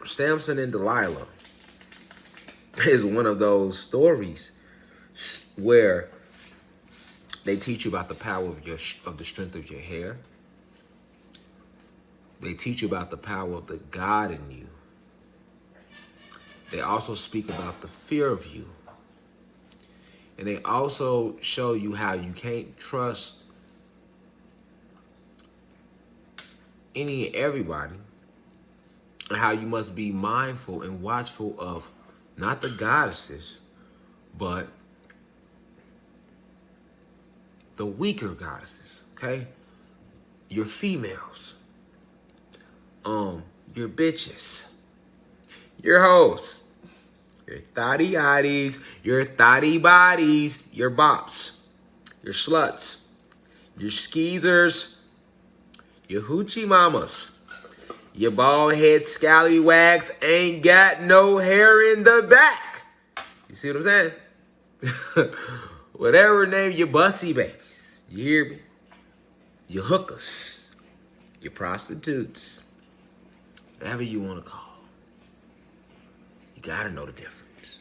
Samson and Delilah is one of those stories where they teach you about the power of the strength of your hair. They teach you about the power of the God in you. They also speak about the fear of you. And they also show you how you can't trust any and everybody, and how you must be mindful and watchful of not the goddesses, but the weaker goddesses, okay? Your females, your bitches, your hoes, your thotty yaddies, your thotty bodies, your bops, your sluts, your skeezers, your hoochie mamas, your bald head scallywags ain't got no hair in the back. You see what I'm saying? Whatever name your bussy babies. You hear me? Your hookers, your prostitutes, whatever you want to call. You gotta know the difference.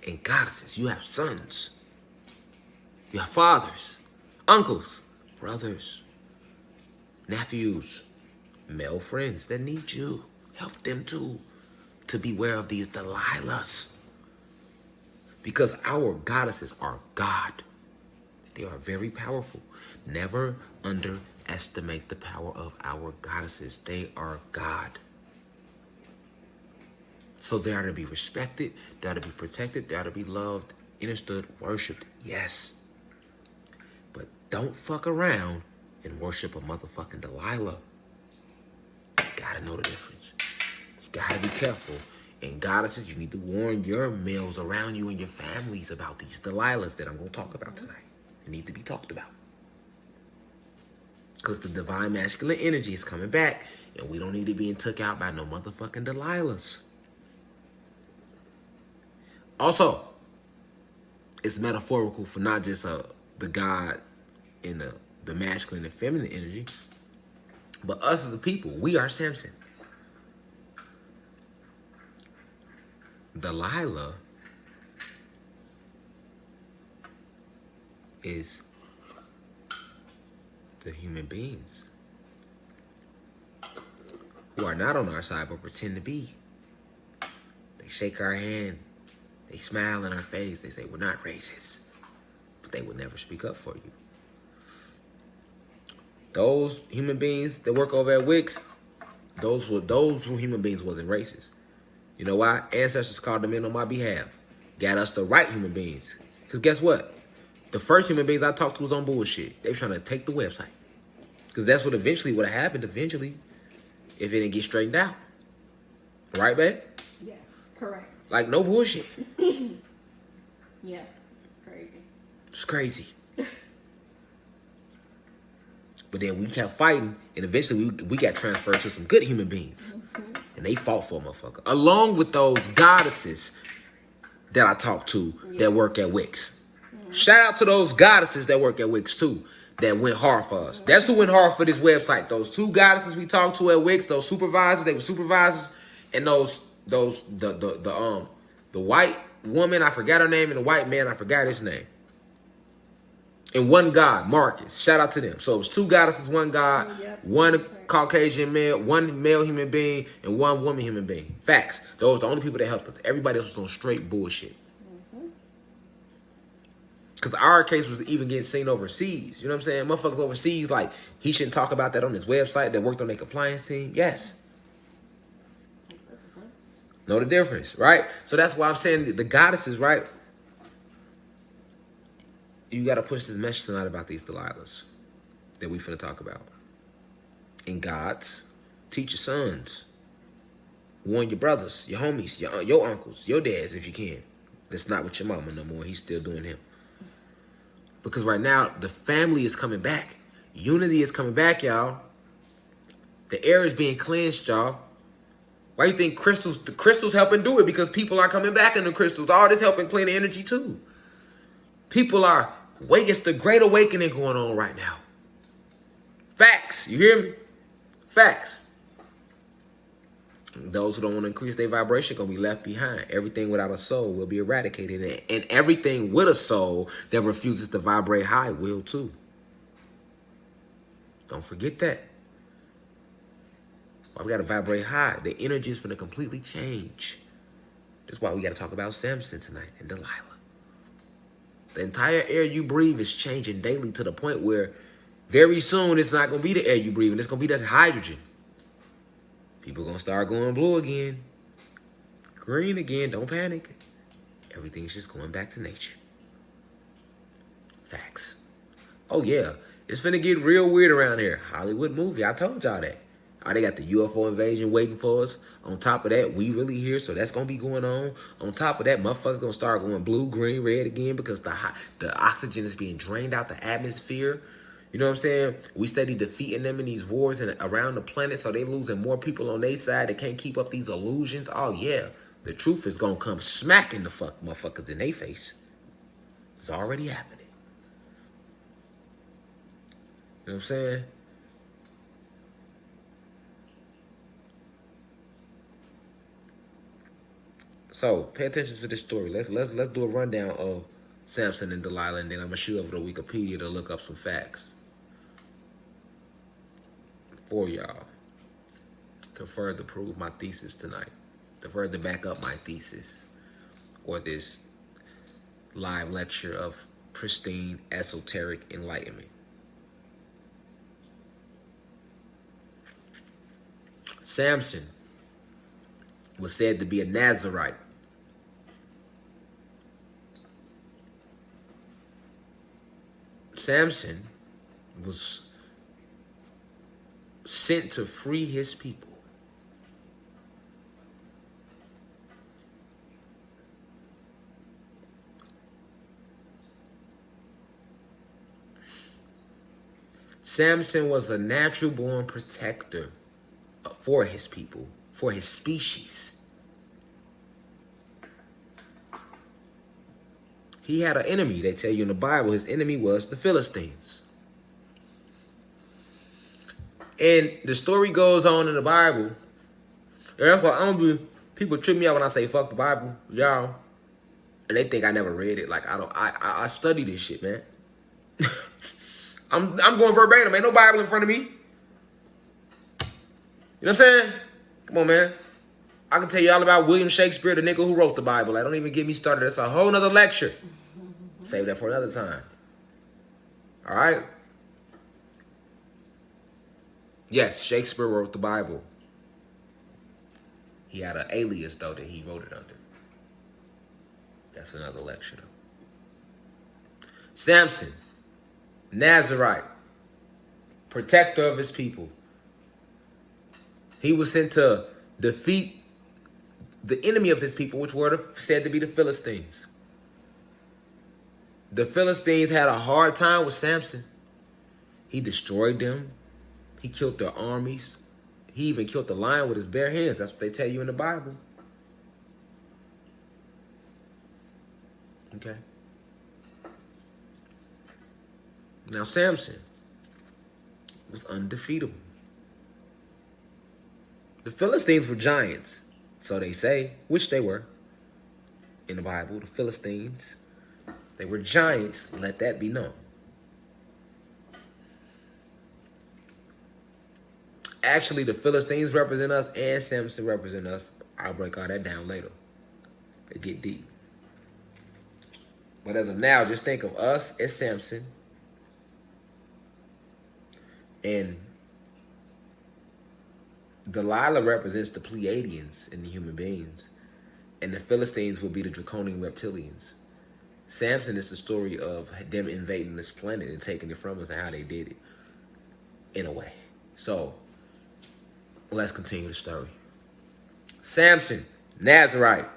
And goddesses, you have sons. You have fathers, uncles, brothers, nephews, male friends that need you. Help them too to beware of these Delilahs. Because our goddesses are God. They are very powerful. Never underestimate the power of our goddesses. They are God. So they are to be respected, they are to be protected, they are to be loved, understood, worshipped. Yes. But don't fuck around and worship a motherfucking Delilah. You gotta know the difference. You gotta be careful. And goddesses, you need to warn your males around you and your families about these Delilahs that I'm going to talk about tonight. They need to be talked about. Because the divine masculine energy is coming back, and we don't need to be took out by no motherfucking Delilahs. Also, it's metaphorical for not just the God and the masculine and feminine energy, but us as a people. We are Samson. Delilah is the human beings who are not on our side but pretend to be. They shake our hand. They smile in our face. They say, we're not racist. But they would never speak up for you. Those human beings that work over at Wix, those human beings wasn't racist. You know why? Ancestors called them in on my behalf. Got us the right human beings. Because guess what? The first human beings I talked to was on bullshit. They were trying to take the website. Because that's what eventually would have happened eventually if it didn't get straightened out. Right, babe? Yes, correct. Like, no bullshit. Yeah, it's crazy. It's crazy. But then we kept fighting, and eventually we got transferred to some good human beings. Mm-hmm. And they fought for a motherfucker. Along with those goddesses that I talked to that work at Wix. Mm-hmm. Shout out to those goddesses that work at Wix too, that went hard for us. Mm-hmm. That's who went hard for this website. Those two goddesses we talked to at Wix, those supervisors, they were supervisors, and the white woman, I forgot her name, and the white man, I forgot his name. And one God, Marcus. Shout out to them. So it was two goddesses, one God, one Caucasian male, one male human being, and one woman human being. Facts. Those are the only people that helped us. Everybody else was on straight bullshit. Because our case was even getting seen overseas. You know what I'm saying? Motherfuckers overseas, like, he shouldn't talk about that on his website that worked on their compliance team. Yes. Know the difference, right? So that's why I'm saying the goddesses, right? You got to push this message tonight about these Delilahs that we finna talk about. And gods, teach your sons. Warn your brothers, your homies, your uncles, your dads if you can. That's not with your mama no more. He's still doing him. Because right now, the family is coming back. Unity is coming back, y'all. The air is being cleansed, y'all. Why you think the crystals helping do it? Because people are coming back in the crystals. All this helping clean the energy too. People are it's the great awakening going on right now. Facts. You hear me? Facts. Those who don't want to increase their vibration are going to be left behind. Everything without a soul will be eradicated. And everything with a soul that refuses to vibrate high will too. Don't forget that. Why we got to vibrate high? The energy is going to completely change. That's why we got to talk about Samson tonight and Delilah. The entire air you breathe is changing daily to the point where very soon it's not going to be the air you breathe, and it's going to be that hydrogen. People going to start going blue again, green again. Don't panic. Everything's just going back to nature. Facts. Oh, yeah. It's finna get real weird around here. Hollywood movie. I told y'all that. Oh, they got the UFO invasion waiting for us. On top of that, we really here, so that's going to be going on. On top of that, motherfuckers going to start going blue, green, red again because the oxygen is being drained out the atmosphere. You know what I'm saying? We steady defeating them in these wars and around the planet, so they losing more people on their side that can't keep up these illusions. Oh, yeah. The truth is going to come smacking the motherfuckers in their face. It's already happening. You know what I'm saying? So pay attention to this story. Let's do a rundown of Samson and Delilah, and then I'm gonna shoot over to Wikipedia to look up some facts for y'all to further prove my thesis tonight, to further back up my thesis, or this live lecture of pristine esoteric enlightenment. Samson was said to be a Nazarite. Samson was sent to free his people. Samson was a natural born protector for his people, for his species. He had an enemy. They tell you in the Bible, his enemy was the Philistines. And the story goes on in the Bible. And that's why people trip me out when I say fuck the Bible, y'all. And they think I never read it. Like I study this shit, man. I'm going verbatim. Ain't no Bible in front of me. You know what I'm saying? Come on, man. I can tell you all about William Shakespeare, the nigga who wrote the Bible. Like, don't even get me started. That's a whole nother lecture. Save that for another time. All right? Yes, Shakespeare wrote the Bible. He had an alias, though, that he wrote it under. That's another lecture, though. Samson, Nazarite, protector of his people. He was sent to defeat the enemy of his people, which were said to be the Philistines. The Philistines had a hard time with Samson. He destroyed them. He killed their armies. He even killed the lion with his bare hands. That's what they tell you in the Bible. Okay. Now Samson was undefeatable. The Philistines were giants, so they say, which they were in the Bible. The Philistines, they were giants. Let that be known. Actually, the Philistines represent us and Samson represent us. I'll break all that down later. They get deep. But as of now, just think of us as Samson and Delilah represents the Pleiadians in the human beings, and the Philistines will be the draconian reptilians. Samson is the story of them invading this planet and taking it from us and how they did it, in a way. So, let's continue the story. Samson, Nazarite,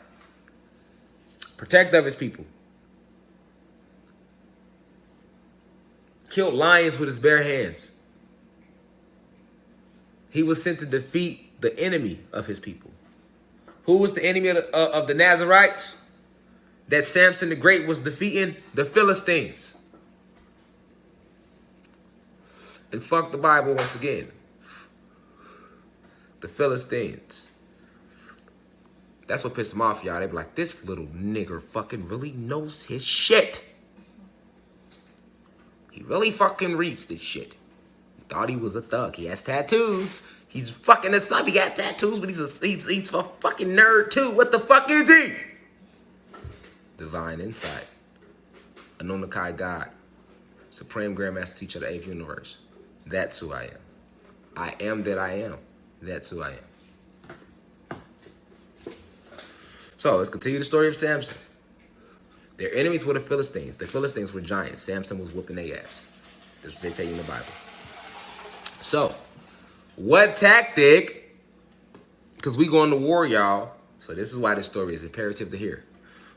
protector of his people, killed lions with his bare hands. He was sent to defeat the enemy of his people. Who was the enemy of the Nazarites? That Samson the Great was defeating? The Philistines. And fuck the Bible once again. The Philistines. That's what pissed him off, y'all. They be like, this little nigger fucking really knows his shit. He really fucking reads this shit. He thought he was a thug. He has tattoos. He's fucking a sub. He got tattoos, but he's a fucking nerd too. What the fuck is he? Divine insight. Anunnaki God. Supreme Grandmaster Teacher of the 8th Universe. That's who I am. I am that I am. That's who I am. So let's continue the story of Samson. Their enemies were the Philistines. The Philistines were giants. Samson was whooping their ass. That's what they tell you in the Bible. So, what tactic, because we going to war, y'all. So this is why this story is imperative to hear.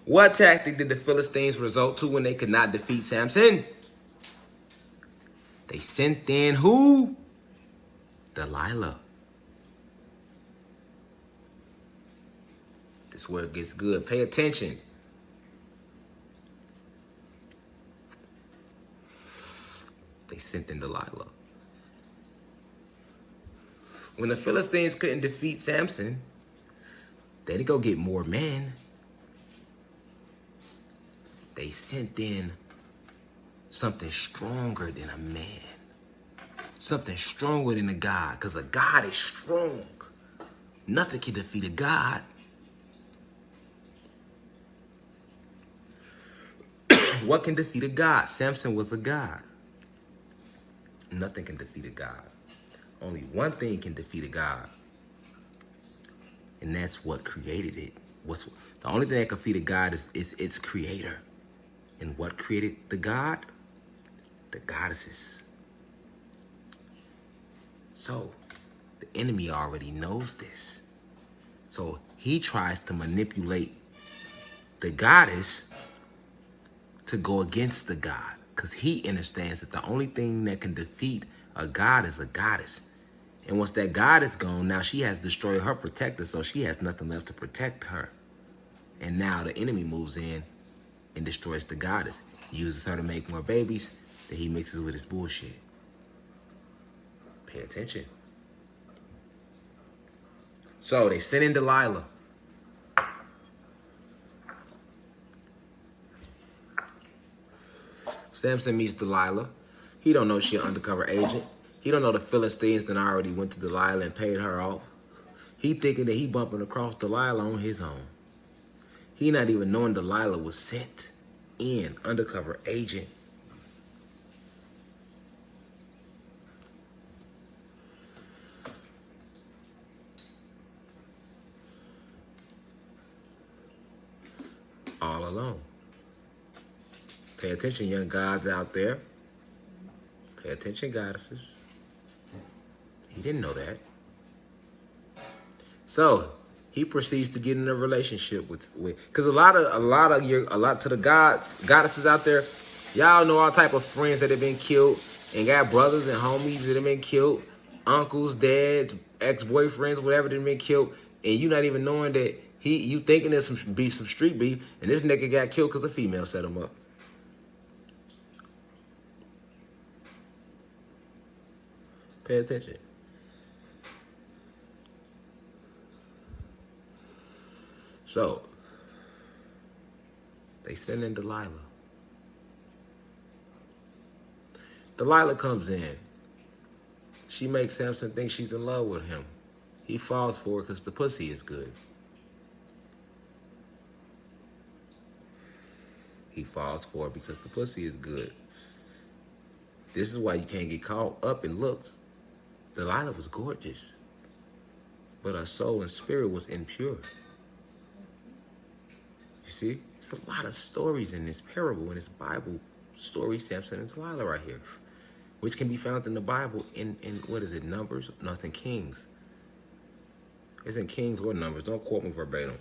What tactic did the Philistines resort to when they could not defeat Samson? They sent in who? Delilah. This is where it gets good. Pay attention. They sent in Delilah. When the Philistines couldn't defeat Samson, they didn't go get more men. They sent in something stronger than a man. Something stronger than a God. Because a God is strong. Nothing can defeat a God. What can defeat a God? Samson was a God. Nothing can defeat a God. Only one thing can defeat a God. And that's what created it. The only thing that can defeat a God is its creator. And what created the God? The goddesses. So, the enemy already knows this. So, he tries to manipulate the goddess to go against the God. Because he understands that the only thing that can defeat a God is a goddess. And once that God is gone, now she has destroyed her protector, so she has nothing left to protect her. And now the enemy moves in and destroys the goddess. He uses her to make more babies that he mixes with his bullshit. Pay attention. So they sent in Delilah. Samson meets Delilah. He don't know she an undercover agent. He don't know the Philistines that already went to Delilah and paid her off. He thinking that he bumping across Delilah on his own. He not even knowing Delilah was sent in, undercover agent. All alone. Pay attention, young gods out there. Pay attention, goddesses. He didn't know that. So he proceeds to get in a relationship with because a lot to the goddesses out there, y'all know all type of friends that have been killed and got brothers and homies that have been killed, uncles, dads, ex-boyfriends, whatever that have been killed, and you not even knowing that you thinking there's some street beef, and this nigga got killed because a female set him up. Pay attention. So, they send in Delilah. Delilah comes in. She makes Samson think she's in love with him. He falls for her because the pussy is good. He falls for her because the pussy is good. This is why you can't get caught up in looks. Delilah was gorgeous, but her soul and spirit was impure. You see? It's a lot of stories in this parable, in this Bible story, Samson and Delilah right here, which can be found in the Bible in what is it, Numbers? No, it's in Kings. It's in Kings or Numbers. Don't quote me verbatim.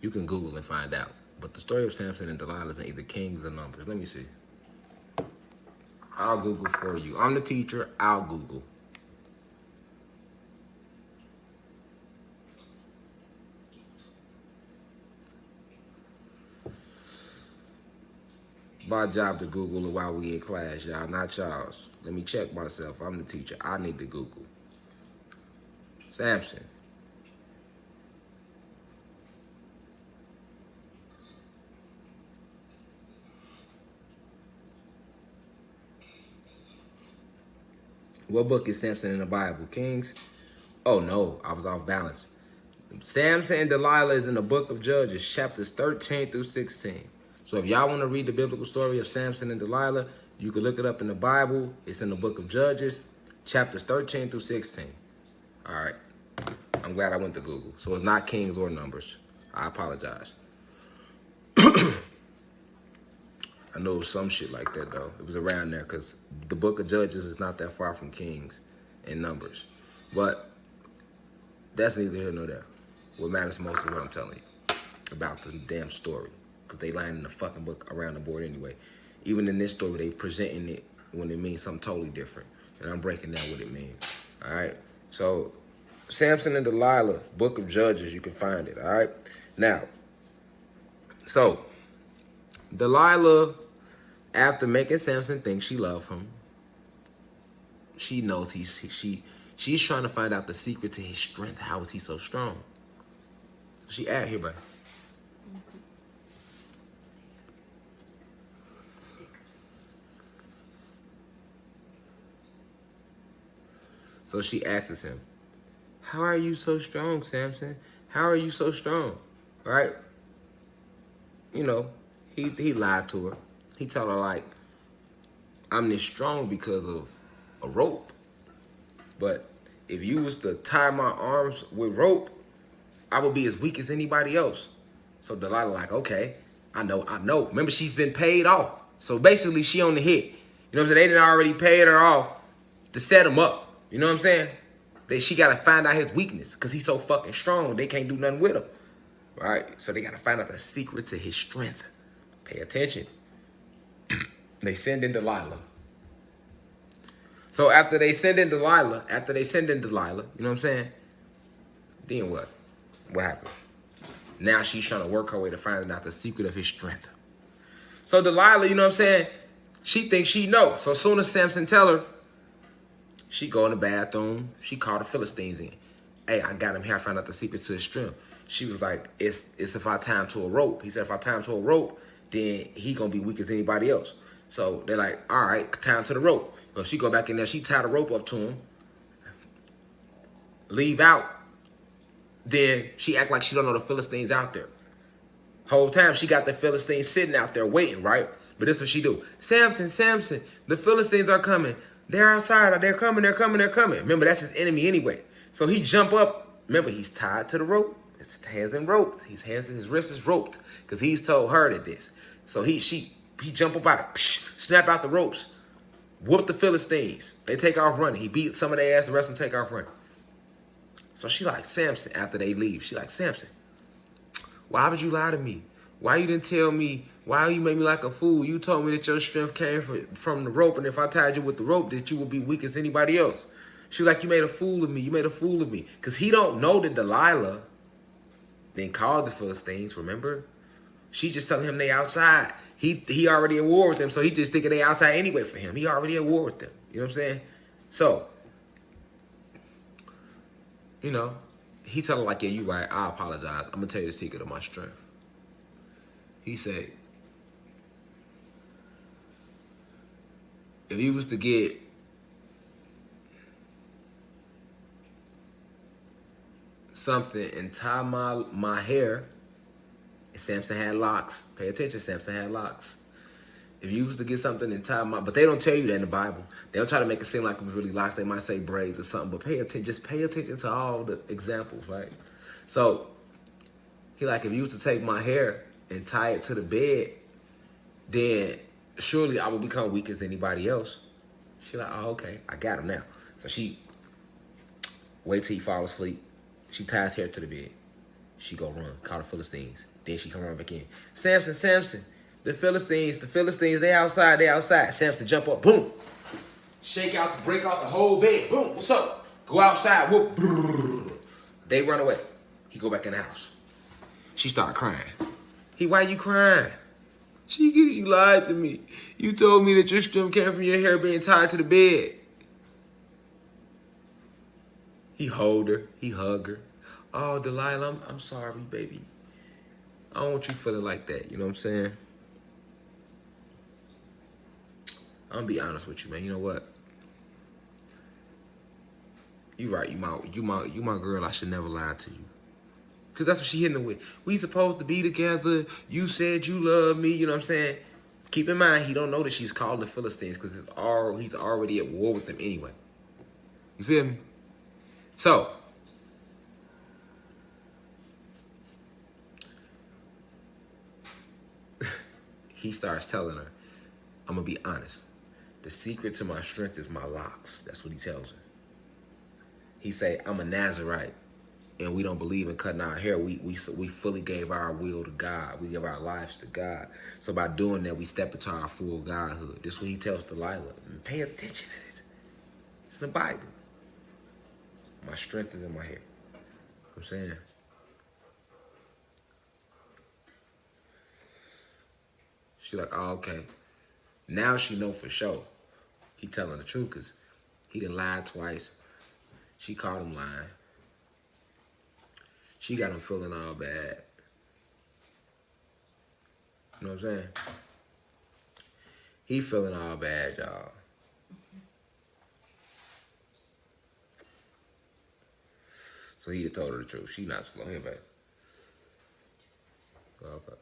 You can Google and find out. But the story of Samson and Delilah is in either Kings or Numbers. Let me see. I'll Google for you. I'm the teacher. I'll Google. My job to Google it while we in class, y'all, not y'all's. Let me check myself. I'm the teacher. I need to Google. Samson. What book is Samson in the Bible? Kings? Oh no, I was off balance. Samson and Delilah is in the book of Judges, chapters 13 through 16. So if y'all want to read the biblical story of Samson and Delilah, you can look it up in the Bible. It's in the book of Judges, chapters 13 through 16. All right. I'm glad I went to Google. So it's not Kings or Numbers. I apologize. I know it was some shit like that, though. It was around there because the book of Judges is not that far from Kings and Numbers. But that's neither here nor there. What matters most is what I'm telling you about the damn story. Because they lying in the fucking book around the board anyway. Even in this story, they presenting it when it means something totally different. And I'm breaking down what it means. All right? So, Samson and Delilah, book of Judges, you can find it. All right? Now, so, Delilah, after making Samson think she loved him, she knows she's trying to find out the secret to his strength. How is he so strong? She at here, bro. So she asks him, how are you so strong, Samson? How are you so strong? Right? You know, he lied to her. He told her, like, I'm this strong because of a rope. But if you was to tie my arms with rope, I would be as weak as anybody else. So Delilah like, okay, I know. Remember, she's been paid off. So basically, she on the hit. You know what I'm saying? They didn't already paid her off to set him up. You know what I'm saying? She got to find out his weakness because he's so fucking strong. They can't do nothing with him. Right? So they got to find out the secret to his strength. Pay attention. They send in Delilah. So after they send in Delilah, you know what I'm saying? Then what? What happened? Now she's trying to work her way to find out the secret of his strength. So Delilah, you know what I'm saying? She thinks she knows. So as soon as Samson tell her, she go in the bathroom. She called the Philistines in. Hey, I got him here. I found out the secret to his strength. She was like, it's if I tie him to a rope. He said, if I tie him to a rope, then he gonna be weak as anybody else. So they're like, all right, tie him to the rope. Well, she go back in there. She tie the rope up to him. Leave out. Then she act like she don't know the Philistines out there. Whole time she got the Philistines sitting out there waiting, right? But this is what she do. Samson, the Philistines are coming. They're outside. They're coming. Remember, that's his enemy anyway. So he jump up. Remember, he's tied to the rope. His hands in ropes. His wrist is roped because he's told her that this. So he jump up out it, snap out the ropes, whoop the Philistines. They take off running. He beat some of their ass. The rest of them take off running. So she like, Samson, after they leave, she like, Samson, why would you lie to me? Why you didn't tell me? Why you made me like a fool? You told me that your strength came from the rope, and if I tied you with the rope, that you would be weak as anybody else. She was like, you made a fool of me. You made a fool of me. Because he don't know that Delilah then called the Philistines, remember? She just telling him they outside. He already at war with them, so he just thinking they outside anyway for him. He already at war with them. You know what I'm saying? So, you know, he tell her like, yeah, you right. I apologize. I'm going to tell you the secret of my strength. He said, if you was to get something and tie my hair, Samson had locks. Pay attention, Samson had locks. If you was to get something and tie but they don't tell you that in the Bible. They don't try to make it seem like it was really locks. They might say braids or something, but just pay attention to all the examples, right? So, he like, if you was to take my hair and tie it to the bed, then surely I will become weak as anybody else. She like, oh, okay, I got him now. So she wait till he fall asleep. She ties hair to the bed. She go run, call the Philistines. Then she come run back in. Samson, the Philistines, they outside. Samson jump up, boom. Break out the whole bed. Boom, what's up? Go outside, whoop. Brrr. They run away. He go back in the house. She start crying. Why you crying? You lied to me. You told me that your strength came from your hair being tied to the bed. He hold her. He hug her. Oh, Delilah, I'm sorry, baby. I don't want you feeling like that. You know what I'm saying? I'm going to be honest with you, man. You know what? You right. You my girl. I should never lie to you. Cause that's what she hitting it with. We supposed to be together. You said you love me. You know what I'm saying? Keep in mind, he don't know that she's called the Philistines because he's already at war with them anyway. You feel me? So, he starts telling her, I'm going to be honest. The secret to my strength is my locks. That's what he tells her. He say, I'm a Nazarite, and we don't believe in cutting our hair. We fully gave our will to God. We give our lives to God. So by doing that, we step into our full godhood. This is what he tells Delilah. And pay attention to this. It's in the Bible. My strength is in my hair. You know what I'm saying? She like, oh, okay. Now she know for sure. He telling the truth because he done lied twice. She caught him lying. She got him feeling all bad. You know what I'm saying? He feeling all bad, y'all. So he told her the truth. She not slow. Here, baby. Okay.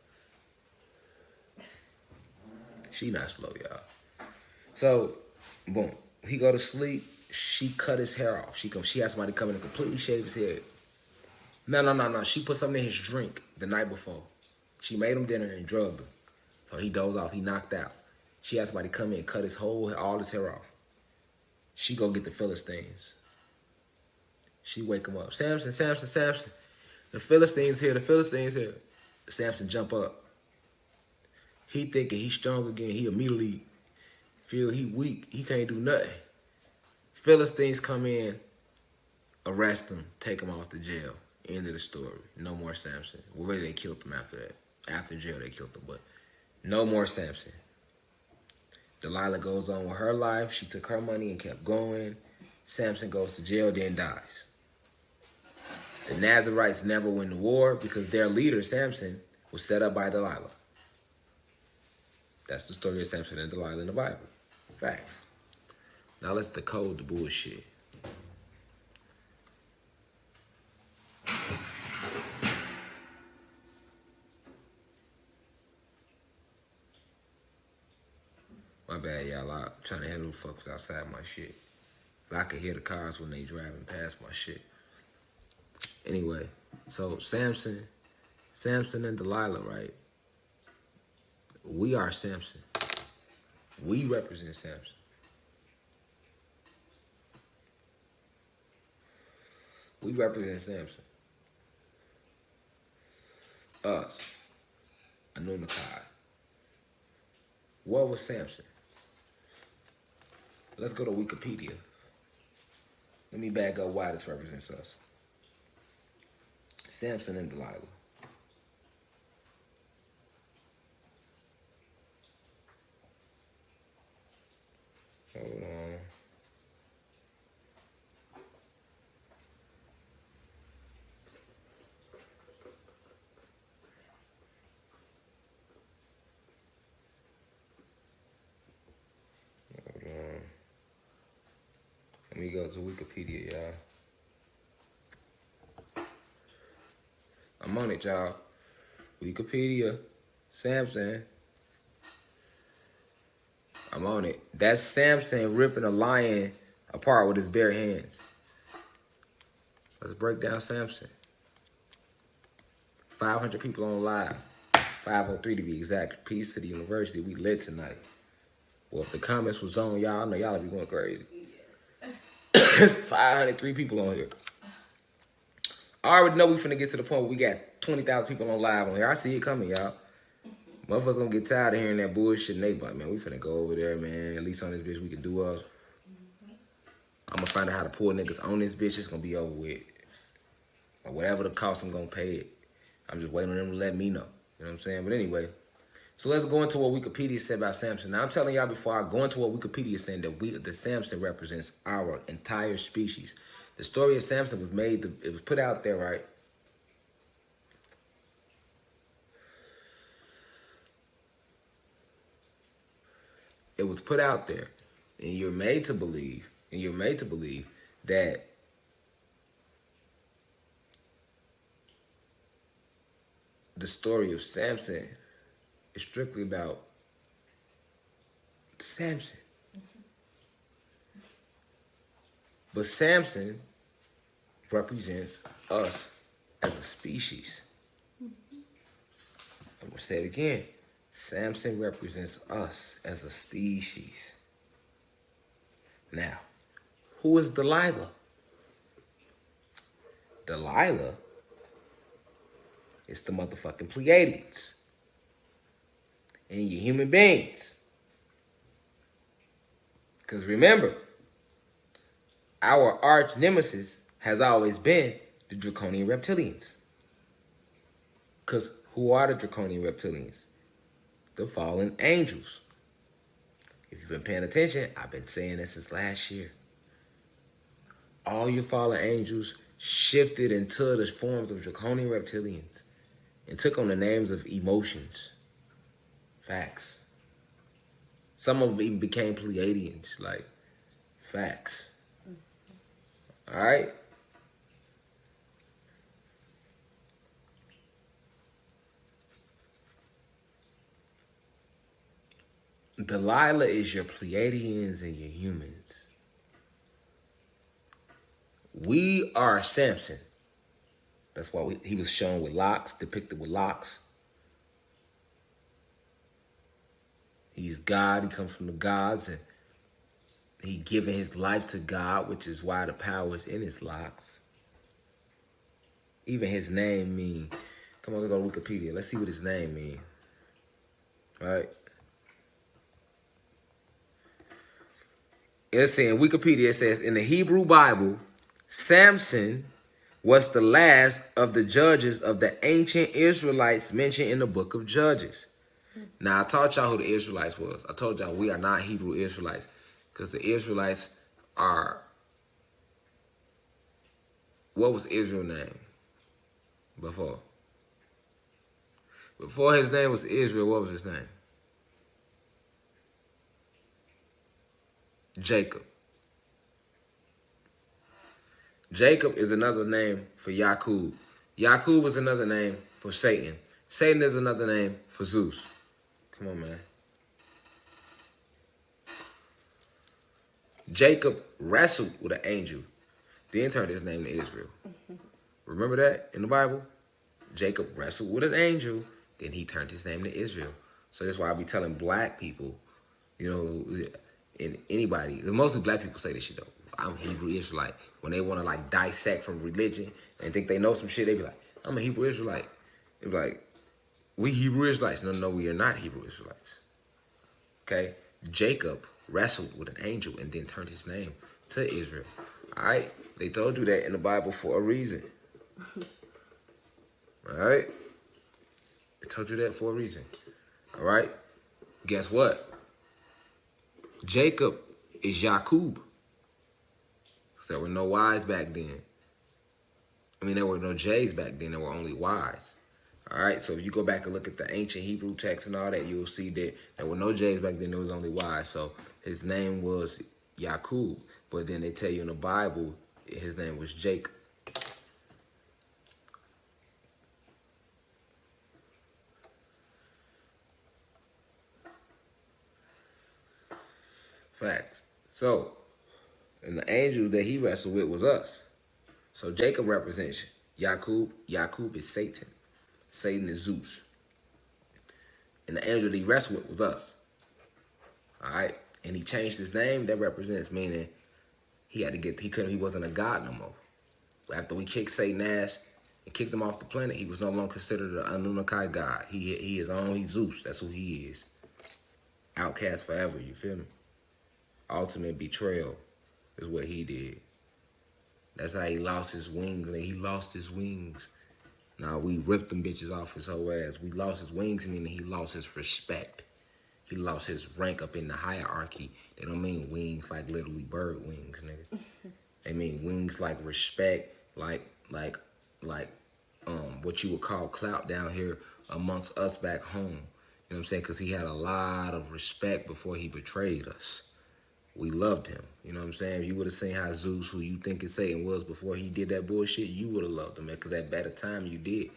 She not slow, y'all. So, boom. He go to sleep. She cut his hair off. She had somebody come in and completely shave his head. No. She put something in his drink the night before. She made him dinner and drugged him. So he dozed off. He knocked out. She had somebody come in and cut all his hair off. She go get the Philistines. She wake him up. Samson. The Philistines here. Samson jump up. He thinking he's strong again. He immediately feel he weak. He can't do nothing. Philistines come in, arrest him, take him off to jail. End of the story. No more Samson. Well, really, they killed him after that. After jail, they killed him, but no more Samson. Delilah goes on with her life. She took her money and kept going. Samson goes to jail, then dies. The Nazarites never win the war because their leader, Samson, was set up by Delilah. That's the story of Samson and Delilah in the Bible. Facts. Now let's decode the bullshit. My bad, y'all. I'm trying to handle who fuck was outside my shit. I could hear the cars when they driving past my shit. Anyway, so Samson and Delilah, right? We are Samson. We represent Samson. We represent Samson. Us. Anunakai. What was Samson? Let's go to Wikipedia. Let me back up why this represents us. Samson and Delilah. Hold on. Let me go to Wikipedia, y'all. I'm on it, y'all. Wikipedia. Samson. I'm on it. That's Samson ripping a lion apart with his bare hands. Let's break down Samson. 500 people on live. 503 to be exact. Peace to the university. We lit tonight. Well, if the comments was on, y'all, I know y'all be going crazy. Yes. 503 people on here. I already know we finna get to the point where we got 20,000 people on live on here. I see it coming, y'all. Motherfuckers gonna get tired of hearing that bullshit and they like, man, we finna go over there, man. At least on this bitch, we can do us. I'm gonna find out how to pull niggas on this bitch. It's gonna be over with. Or whatever the cost, I'm gonna pay it. I'm just waiting on them to let me know. You know what I'm saying? But anyway, so let's go into what Wikipedia said about Samson. Now, I'm telling y'all before I go into what Wikipedia is saying that Samson represents our entire species. The story of Samson was it was put out there, right? It was put out there, and you're made to believe that the story of Samson is strictly about Samson. But Samson represents us as a species. I'm going to say it again. Samson represents us as a species. Now, who is Delilah? Delilah is the motherfucking Pleiadians. And you human beings. Because remember, our arch nemesis has always been the draconian reptilians. Because who are the draconian reptilians? The fallen angels. If you've been paying attention, I've been saying this since last year. All your fallen angels shifted into the forms of draconian reptilians and took on the names of emotions. Facts. Some of them even became Pleiadians, like, facts. All right? Delilah is your Pleiadians and your humans. We are Samson. That's why he was shown with locks, depicted with locks. He's God. He comes from the gods, and he given his life to God, which is why the power is in his locks. Even his name mean. Come on, let's go to Wikipedia. Let's see what his name mean. All right. It's in Wikipedia. It says in the Hebrew Bible, Samson was the last of the judges of the ancient Israelites mentioned in the book of Judges. Now, I taught y'all who the Israelites was. I told y'all we are not Hebrew Israelites because the Israelites are... What was Israel's name before? Before his name was Israel, what was his name? Jacob. Jacob is another name for Yakub. Yakub is another name for Satan. Satan is another name for Zeus. Come on, man. Jacob wrestled with an angel, then turned his name to Israel. Remember that in the Bible? Jacob wrestled with an angel, then he turned his name to Israel. So that's why I be telling black people, you know, and anybody, because mostly black people say this shit though. I'm Hebrew Israelite. When they want to like dissect from religion and think they know some shit, they be like, I'm a Hebrew Israelite. They be like, we Hebrew Israelites. No, we are not Hebrew Israelites. Okay? Jacob wrestled with an angel and then turned his name to Israel. All right? They told you that in the Bible for a reason. All right? They told you that for a reason. All right? Guess what? Jacob is Yakub. There were no Y's back then. I mean, there were no J's back then. There were only Y's. All right? So if you go back and look at the ancient Hebrew text and all that, you'll see that there were no J's back then. There was only Y's. So his name was Yakub. But then they tell you in the Bible, his name was Jacob. Facts. So, and the angel that he wrestled with was us. So Jacob represents Yakub. Yakub is Satan. Satan is Zeus. And the angel that he wrestled with was us. All right? And he changed his name. That represents meaning he wasn't a god no more. After we kicked Satan ass and kicked him off the planet, he was no longer considered an Anunnaki god. He is only Zeus. That's who he is. Outcast forever, you feel me? Ultimate betrayal is what he did. That's how he lost his wings. And he lost his wings. Now, we ripped them bitches off his whole ass. We lost his wings, meaning he lost his respect. He lost his rank up in the hierarchy. They don't mean wings like literally bird wings, nigga. They mean wings like respect, like what you would call clout down here amongst us back home. You know what I'm saying? Because he had a lot of respect before he betrayed us. We loved him. You know what I'm saying? If you would have seen how Zeus, who you think is Satan, was before he did that bullshit, you would have loved him, because at better time you did.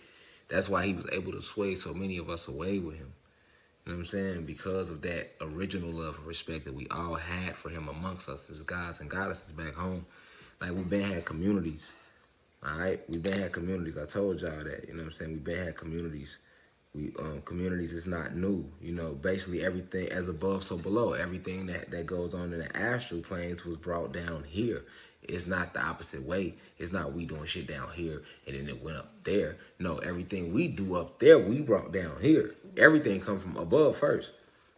That's why he was able to sway so many of us away with him. You know what I'm saying? Because of that original love and respect that we all had for him amongst us as gods and goddesses back home. Like, we've been had communities. All right? We've been had communities. I told y'all that. You know what I'm saying? We've been had communities. Communities is not new. You know, basically everything as above, so below. Everything that goes on in the astral planes was brought down here. It's not the opposite way. It's not we doing shit down here and then it went up there. No, everything we do up there, we brought down here. Everything come from above first.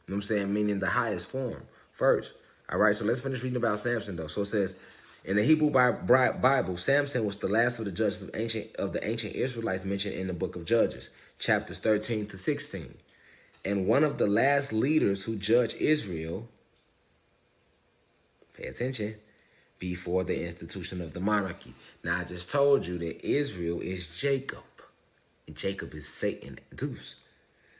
You know what I'm saying? Meaning the highest form first. All right, so let's finish reading about Samson, though. So it says, in the Hebrew Bible, Samson was the last of the judges of the ancient Israelites mentioned in the book of Judges, chapters 13 to 16. And one of the last leaders who judged Israel, pay attention, before the institution of the monarchy. Now, I just told you that Israel is Jacob, and Jacob is Satan, Zeus.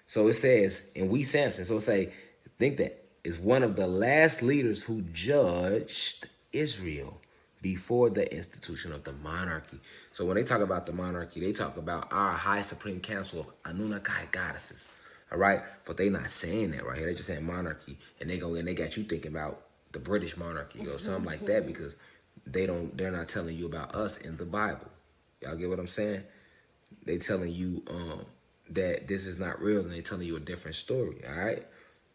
So it says, and we Samson, so say, think that, is one of the last leaders who judged Israel before the institution of the monarchy. So when they talk about the monarchy, they talk about our high supreme council of Anunnaki goddesses. All right? But they not saying that right here. They just saying monarchy. And they got you thinking about the British monarchy or something like that, because they're not telling you about us in the Bible. Y'all get what I'm saying? They telling you that this is not real, and they telling you a different story, all right?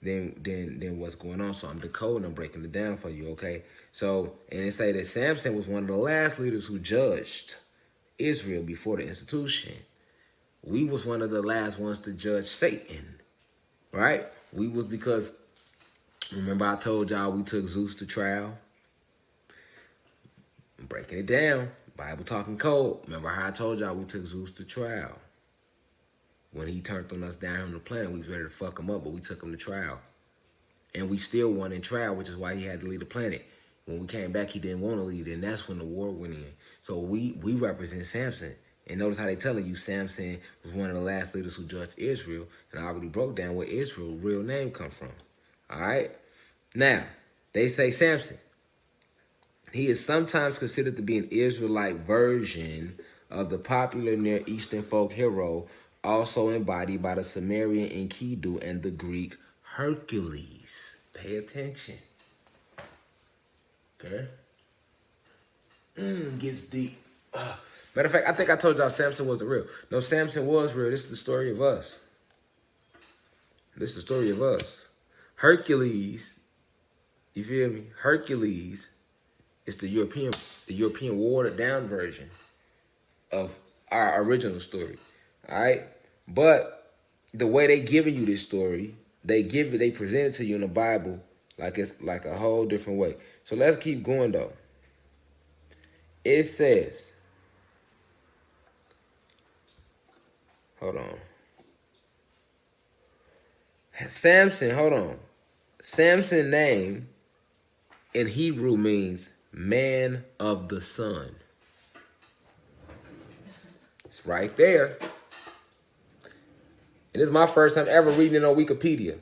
Then what's going on? So I'm decoding, I'm breaking it down for you, okay? So, and it say that Samson was one of the last leaders who judged Israel before the institution. We was one of the last ones to judge Satan, right? We was, because remember I told y'all we took Zeus to trial? I'm breaking it down. Bible talking code. Remember how I told y'all we took Zeus to trial? When he turned on us down on the planet, we was ready to fuck him up, but we took him to trial. And we still won in trial, which is why he had to leave the planet. When we came back, he didn't want to leave, and that's when the war went in. So we represent Samson. And notice how they telling you Samson was one of the last leaders who judged Israel, and I already broke down where Israel's real name come from. All right? Now, they say Samson. He is sometimes considered to be an Israelite version of the popular Near Eastern folk hero, also embodied by the Sumerian Enkidu and the Greek Hercules. Pay attention. Okay? Gets deep. Matter of fact, I think I told y'all Samson wasn't real. No, Samson was real. This is the story of us. This is the story of us. Hercules, you feel me? Hercules is the European watered down version of our original story. All right? But the way they giving you this story, they present it to you in the Bible like it's like a whole different way. So let's keep going though. It says, hold on. Samson, hold on. Samson's name in Hebrew means man of the sun. It's right there. And this is my first time ever reading it on Wikipedia.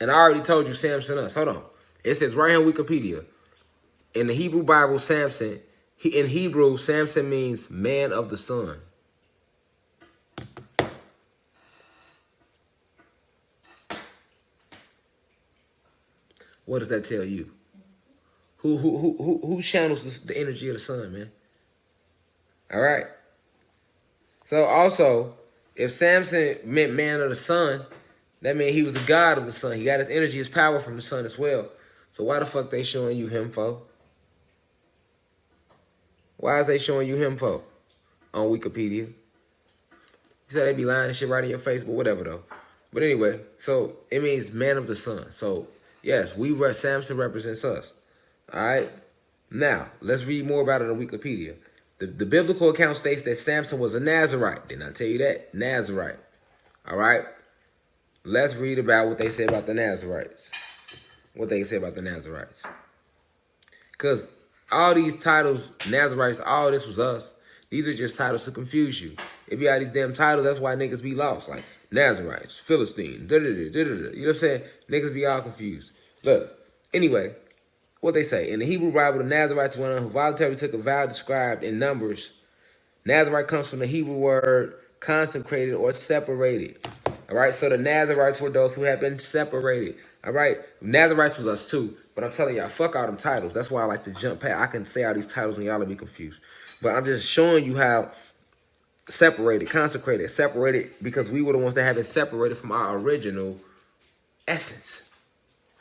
And I already told you Samson us. Hold on. It says right here on Wikipedia. In the Hebrew Bible, Samson, in Hebrew, Samson means man of the sun. What does that tell you? Who channels the energy of the sun, man? All right. So also, if Samson meant man of the sun, that means he was the god of the sun. He got his energy, his power from the sun as well. So why the fuck they showing you him for? Why is they showing you him for on Wikipedia? You said they be lying and shit right in your face, but whatever though. But anyway, so it means man of the sun. So yes, Samson represents us. All right. Now let's read more about it on Wikipedia. The biblical account states that Samson was a Nazarite. Didn't I tell you that? Nazarite. All right. Let's read about what they say about the Nazarites. What they say about the Nazarites. Because all these titles, Nazarites, all this was us. These are just titles to confuse you. It be all these damn titles, that's why niggas be lost. Like Nazarites, Philistine, da-da-da, da-da-da. You know what I'm saying? Niggas be all confused. Look, anyway, what they say. In the Hebrew Bible, the Nazarites were one who voluntarily took a vow described in Numbers Nazarite comes from the Hebrew word consecrated or separated. All right, so the Nazarites were those who had been separated. All right, Nazarites was us too, but I'm telling y'all, fuck all them titles. That's why I like to jump past. I can say all these titles and y'all will be confused. But I'm just showing you how separated, consecrated, separated, because we were the ones that have been separated from our original essence.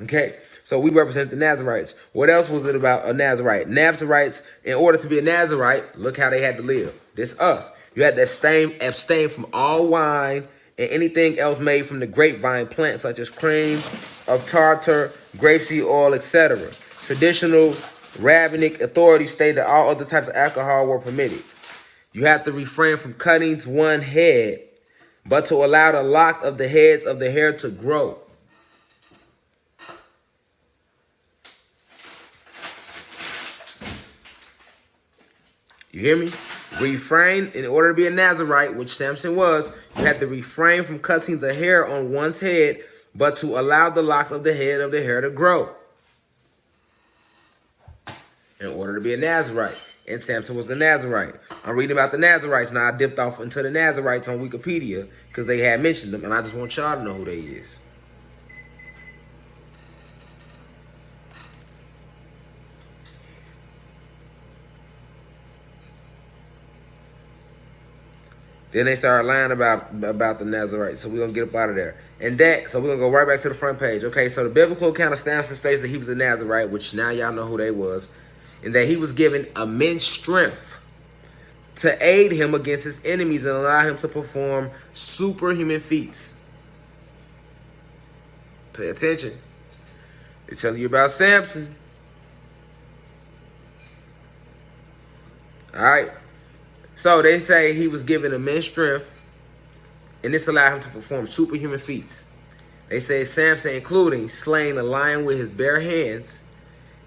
Okay, so we represent the Nazarites. What else was it about a Nazarite? Nazarites, in order to be a Nazarite, look how they had to live. This us. You had to abstain from all wine and anything else made from the grapevine plant, such as cream of tartar, grapeseed oil, etc. Traditional rabbinic authorities state that all other types of alcohol were permitted. You have to refrain from cutting one's head, but to allow the locks of the heads of the hair to grow. You hear me? Refrain, in order to be a Nazarite, which Samson was, you had to refrain from cutting the hair on one's head, but to allow the locks of the head of the hair to grow. In order to be a Nazarite. And Samson was a Nazarite. I'm reading about the Nazarites. Now I dipped off into the Nazarites on Wikipedia because they had mentioned them, and I just want y'all to know who they is. Then they started lying about the Nazarites, so we're going to get up out of there. And that, so we're going to go right back to the front page. Okay, so the biblical account of Samson states that he was a Nazarite, which now y'all know who they was, and that he was given immense strength to aid him against his enemies and allow him to perform superhuman feats. Pay attention. They're telling you about Samson. All right. So they say he was given immense strength, and this allowed him to perform superhuman feats. They say Samson, including slaying a lion with his bare hands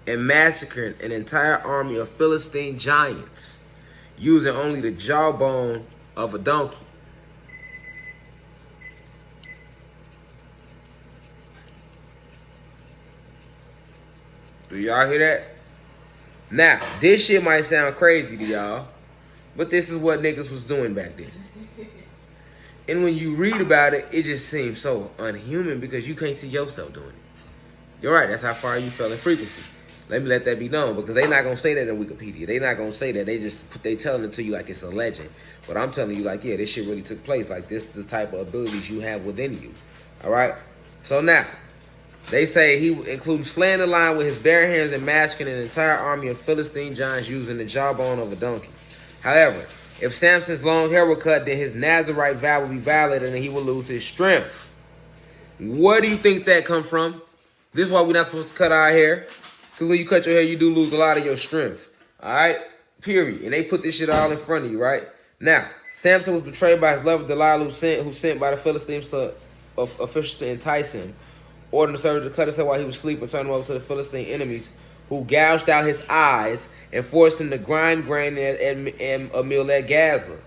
and massacring an entire army of Philistine giants, using only the jawbone of a donkey. Do y'all hear that? Now, this shit might sound crazy to y'all, but this is what niggas was doing back then. And when you read about it, it just seems so unhuman because you can't see yourself doing it. You're right, that's how far you fell in frequency. Let me let that be known, because they not going to say that in Wikipedia. They not going to say that. They telling it to you like it's a legend. But I'm telling you like, yeah, this shit really took place. Like, this is the type of abilities you have within you. All right? So now, they say he, including slaying the lion with his bare hands and massacring an entire army of Philistine giants using the jawbone of a donkey. However, if Samson's long hair were cut, then his Nazarite vow would be valid and he would lose his strength. Where do you think that come from? This is why we're not supposed to cut our hair. Because when you cut your hair, you do lose a lot of your strength. All right? Period. And they put this shit all in front of you, right? Now, Samson was betrayed by his lover Delilah, who sent by the Philistines officials to entice him. Ordered the servant to cut his hair while he was asleep and turn him over to the Philistine enemies, who gouged out his eyes and forced him to grind grain and a meal at Gaza.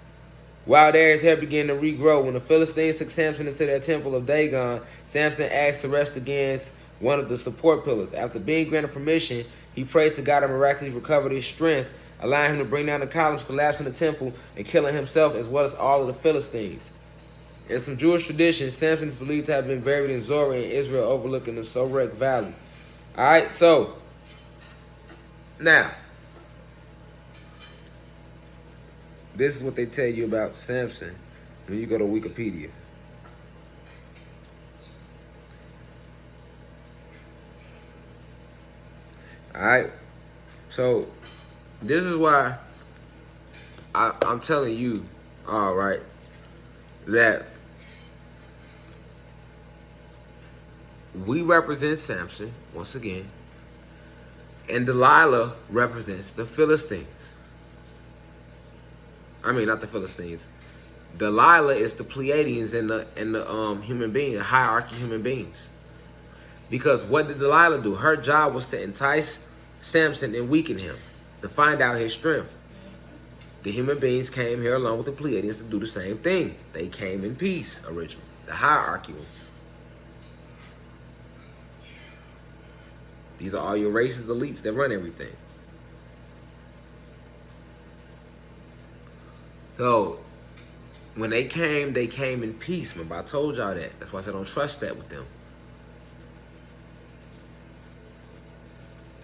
While there, his hair began to regrow. When the Philistines took Samson into their temple of Dagon, Samson asked to rest against one of the support pillars. After being granted permission, he prayed to God to miraculously recover his strength, allowing him to bring down the columns, collapsing the temple, and killing himself as well as all of the Philistines. In some Jewish traditions, Samson is believed to have been buried in Zorah in Israel, overlooking the Sorek Valley. All right, so now, this is what they tell you about Samson when you go to Wikipedia. All right, so this is why I'm telling you, all right, that we represent Samson once again, and Delilah represents the Philistines. I mean, not the Philistines. Delilah is the Pleiadians and the human being, the hierarchy of human beings. Because what did Delilah do? Her job was to entice Samson and weaken him, to find out his strength. The human beings came here along with the Pleiadians to do the same thing. They came in peace originally, the hierarchy ones. These are all your racist elites that run everything. So when they came in peace. Remember, I told y'all that. That's why I said don't trust that with them.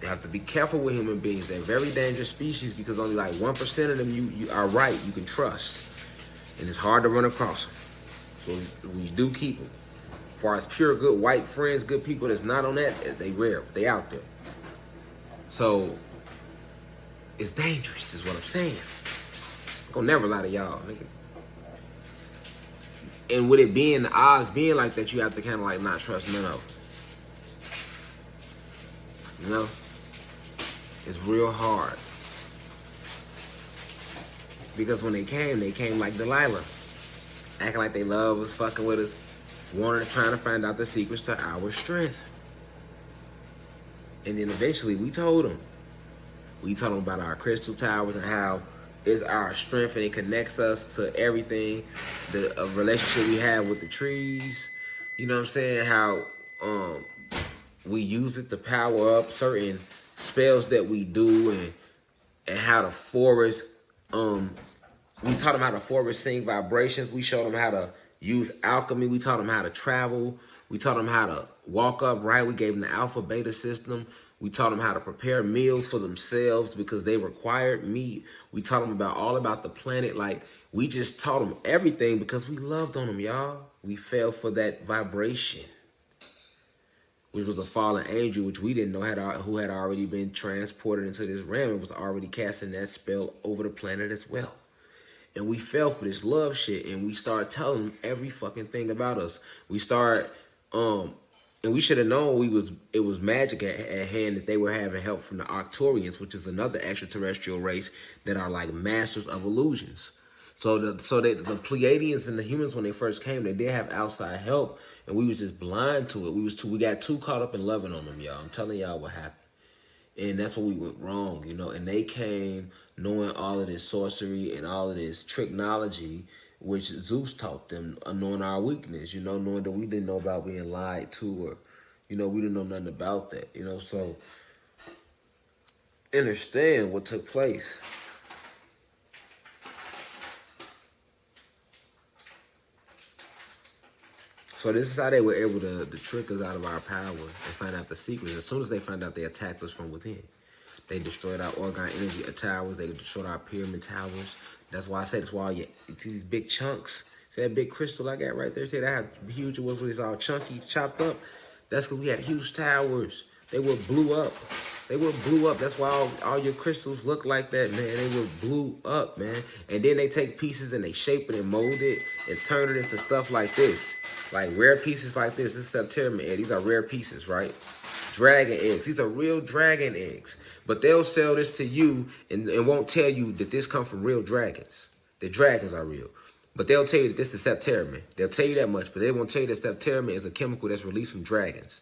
You have to be careful with human beings. They're a very dangerous species because only like 1% of them you are right, you can trust. And it's hard to run across them. So when you do keep them. As far as pure good white friends, good people that's not on that, they rare. They out there. So it's dangerous is what I'm saying. I'm gonna never lie to y'all, nigga. And with it being the odds being like that, you have to kind of like not trust none of them. You know? It's real hard. Because when they came like Delilah. Acting like they love us, fucking with us. Trying to find out the secrets to our strength. And then eventually we told them. We told them about our crystal towers and how it's our strength and it connects us to everything. The relationship we have with the trees. You know what I'm saying? How we use it to power up certain spells that we do and how the forest we taught them how the forest sing vibrations. We showed them how to use alchemy. We taught them how to travel. We taught them how to walk upright. We gave them the alpha beta system. We taught them how to prepare meals for themselves because they required meat. We taught them all about the planet. Like, we just taught them everything because we loved on them, y'all. We fell for that vibration, which was a fallen angel, which we didn't know who had already been transported into this realm and was already casting that spell over the planet as well. And we fell for this love shit, and we started telling them every fucking thing about us. We started, and we should have known it was magic at hand that they were having help from the Arcturians, which is another extraterrestrial race that are like masters of illusions. So the Pleiadians and the humans, when they first came, they did have outside help, and we was just blind to it. We got too caught up in loving on them, y'all. I'm telling y'all what happened. And that's what we went wrong, you know. And they came knowing all of this sorcery and all of this technology, which Zeus taught them, knowing our weakness, you know, knowing that we didn't know about being lied to or, you know, we didn't know nothing about that, you know. So understand what took place. So this is how they were able to trick us out of our power and find out the secrets. As soon as they found out, they attacked us from within. They destroyed our orgone energy towers. They destroyed our pyramid towers. That's why I said it's why you see these big chunks. See that big crystal I got right there? See that how huge it was when it's all chunky, chopped up? That's because we had huge towers. They were blew up. They were blew up. That's why all your crystals look like that, man. They were blew up, man. And then they take pieces and they shape it and mold it and turn it into stuff like this. Like rare pieces like this. This is septerma egg. These are rare pieces, right? Dragon eggs. These are real dragon eggs. But they'll sell this to you and won't tell you that this comes from real dragons. The dragons are real. But they'll tell you that this is septerma. They'll tell you that much, but they won't tell you that septerma is a chemical that's released from dragons.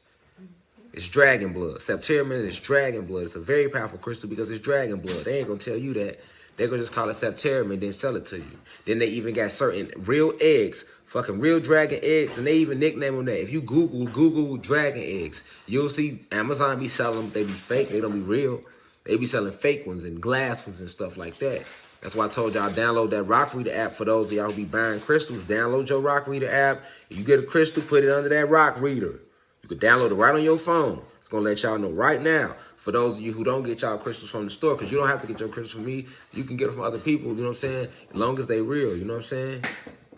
It's dragon blood. Septerma is dragon blood. It's a very powerful crystal because it's dragon blood. They ain't gonna tell you that. They're gonna just call it septerma and then sell it to you. Then they even got certain real eggs, fucking real dragon eggs, and they even nickname them that. If you Google dragon eggs, you'll see Amazon be selling them. They be fake. They don't be real. They be selling fake ones and glass ones and stuff like that. That's why I told y'all download that Rock Reader app. For those of y'all who be buying crystals, download your Rock Reader app. If you get a crystal, put it under that Rock Reader. You can download it right on your phone. It's going to let y'all know right now. For those of you who don't get y'all crystals from the store, because you don't have to get your crystals from me. You can get them from other people, you know what I'm saying? As long as they real, you know what I'm saying?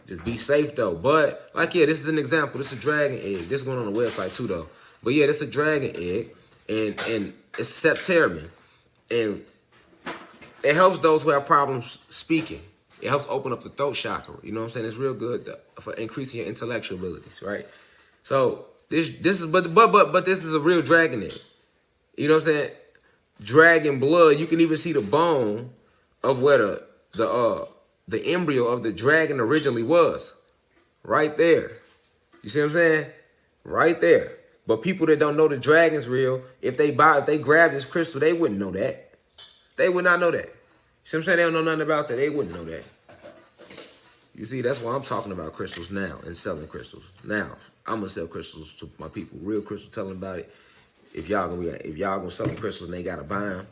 Just be safe, though. But, like, yeah, this is an example. This is a dragon egg. This is going on the website, too, though. But, yeah, this is a dragon egg. And it's septermin. And it helps those who have problems speaking. It helps open up the throat chakra. You know what I'm saying? It's real good for increasing your intellectual abilities, right? So this is but this is a real dragon egg. You know what I'm saying? Dragon blood. You can even see the bone of where the embryo of the dragon originally was. Right there. You see what I'm saying? Right there. But people that don't know the dragon's real, if they grab this crystal, they wouldn't know that. They would not know that. You see what I'm saying? They don't know nothing about that. They wouldn't know that. You see, that's why I'm talking about crystals now and selling crystals. Now, I'm gonna sell crystals to my people. Real crystals, tell them about it. If y'all gonna sell them crystals and they gotta buy them,